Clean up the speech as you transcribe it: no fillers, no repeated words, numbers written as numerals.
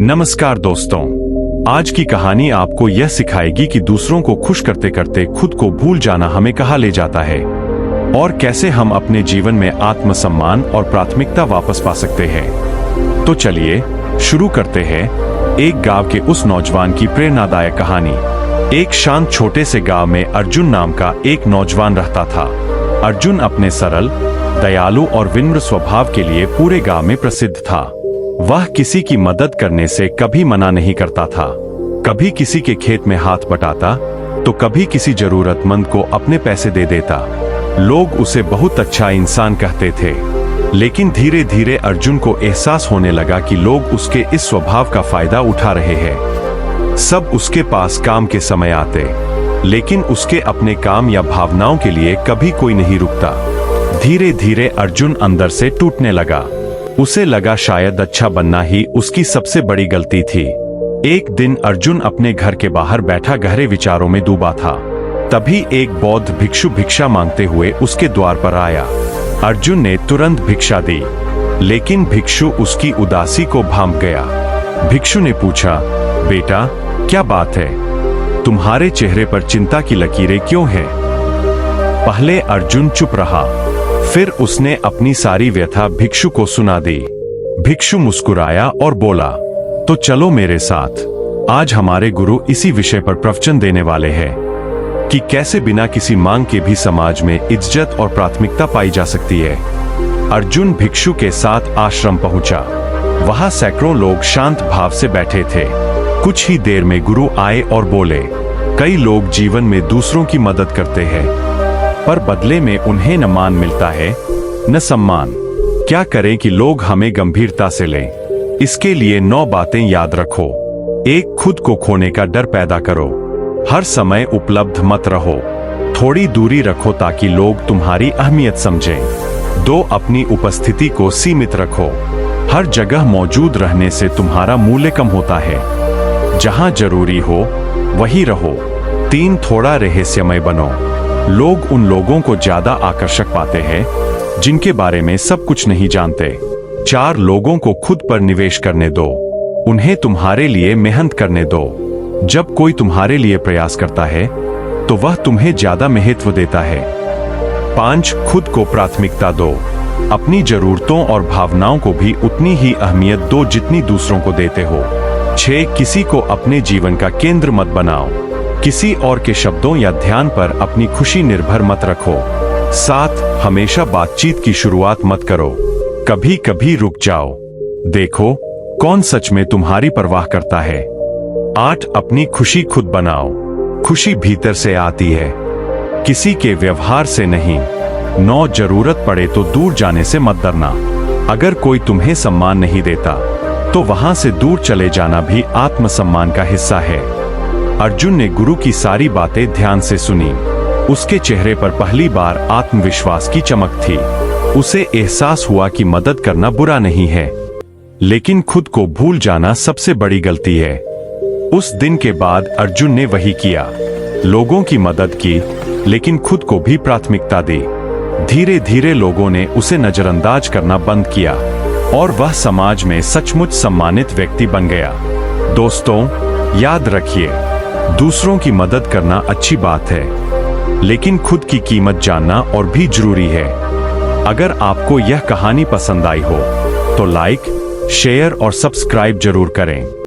नमस्कार दोस्तों, आज की कहानी आपको यह सिखाएगी कि दूसरों को खुश करते करते खुद को भूल जाना हमें कहाँ ले जाता है और कैसे हम अपने जीवन में आत्मसम्मान और प्राथमिकता वापस पा सकते हैं। तो चलिए शुरू करते हैं एक गांव के उस नौजवान की प्रेरणादायक कहानी। एक शांत छोटे से गांव में अर्जुन नाम का एक नौजवान रहता था। अर्जुन अपने सरल, दयालु और विनम्र स्वभाव के लिए पूरे गांव में प्रसिद्ध था। वह किसी की मदद करने से कभी मना नहीं करता था। कभी किसी के खेत में हाथ बटाता तो कभी किसी जरूरतमंद को अपने पैसे दे देता। लोग उसे बहुत अच्छा इंसान कहते थे, लेकिन धीरे धीरे अर्जुन को एहसास होने लगा कि लोग उसके इस स्वभाव का फायदा उठा रहे हैं। सब उसके पास काम के समय आते, लेकिन उसके अपने काम या भावनाओं के लिए कभी कोई नहीं रुकता। धीरे धीरे अर्जुन अंदर से टूटने लगा। उसे लगा शायद अच्छा बनना ही उसकी सबसे बड़ी गलती थी। एक दिन अर्जुन अपने घर के बाहर बैठा गहरे विचारों में डूबा था। तभी एक बौद्ध भिक्षु भिक्षा मांगते हुए उसके द्वार पर आया। अर्जुन ने तुरंत भिक्षा दी, लेकिन भिक्षु उसकी उदासी को भांप गया। भिक्षु ने पूछा, बेटा क्या बात है? तुम्हारे चेहरे पर चिंता की लकीरें क्यों हैं? पहले अर्जुन चुप रहा, फिर उसने अपनी सारी व्यथा भिक्षु को सुना दी। भिक्षु मुस्कुराया और बोला, तो चलो मेरे साथ। आज हमारे गुरु इसी विषय पर प्रवचन देने वाले हैं कि कैसे बिना किसी मांग के भी समाज में इज्जत और प्राथमिकता पाई जा सकती है। अर्जुन भिक्षु के साथ आश्रम पहुंचा। वहां सैकड़ों लोग शांत भाव से बैठे थे। कुछ ही देर में गुरु आए और बोले, कई लोग जीवन में दूसरों की मदद करते हैं, पर बदले में उन्हें न मान मिलता है न सम्मान। क्या करें कि लोग हमें गंभीरता से लें? इसके लिए 9 बातें याद रखो। 1, खुद को खोने का डर पैदा करो। हर समय उपलब्ध मत रहो, थोड़ी दूरी रखो ताकि लोग तुम्हारी अहमियत समझें। 2, अपनी उपस्थिति को सीमित रखो। हर जगह मौजूद रहने से तुम्हारा मूल्य कम होता है। जहां जरूरी हो वहीं रहो। 3, थोड़ा रहस्यमय बनो। लोग उन लोगों को ज्यादा आकर्षक पाते हैं जिनके बारे में सब कुछ नहीं जानते। 4, लोगों को खुद पर निवेश करने दो। उन्हें तुम्हारे लिए मेहनत करने दो। जब कोई तुम्हारे लिए प्रयास करता है तो वह तुम्हें ज्यादा महत्व देता है। 5, खुद को प्राथमिकता दो। अपनी जरूरतों और भावनाओं को भी उतनी ही अहमियत दो जितनी दूसरों को देते हो। 6, किसी को अपने जीवन का केंद्र मत बनाओ। किसी और के शब्दों या ध्यान पर अपनी खुशी निर्भर मत रखो। 7, हमेशा बातचीत की शुरुआत मत करो, कभी कभी रुक जाओ, देखो कौन सच में तुम्हारी परवाह करता है। 8, अपनी खुशी खुद बनाओ। खुशी भीतर से आती है, किसी के व्यवहार से नहीं। 9, जरूरत पड़े तो दूर जाने से मत डरना। अगर कोई तुम्हें सम्मान नहीं देता तो वहां से दूर चले जाना भी आत्मसम्मान का हिस्सा है। अर्जुन ने गुरु की सारी बातें ध्यान से सुनी। उसके चेहरे पर पहली बार आत्मविश्वास की चमक थी। उसे एहसास हुआ कि मदद करना बुरा नहीं है, लेकिन खुद को भूल जाना सबसे बड़ी गलती है। उस दिन के बाद अर्जुन ने वही किया। लोगों की मदद की, लेकिन खुद को भी प्राथमिकता दी। धीरे धीरे लोगों ने उसे नजरअंदाज करना बंद किया और वह समाज में सचमुच सम्मानित व्यक्ति बन गया। दोस्तों, याद रखिए, दूसरों की मदद करना अच्छी बात है, लेकिन खुद की कीमत जानना और भी जरूरी है। अगर आपको यह कहानी पसंद आई हो तो लाइक, शेयर और सब्सक्राइब जरूर करें।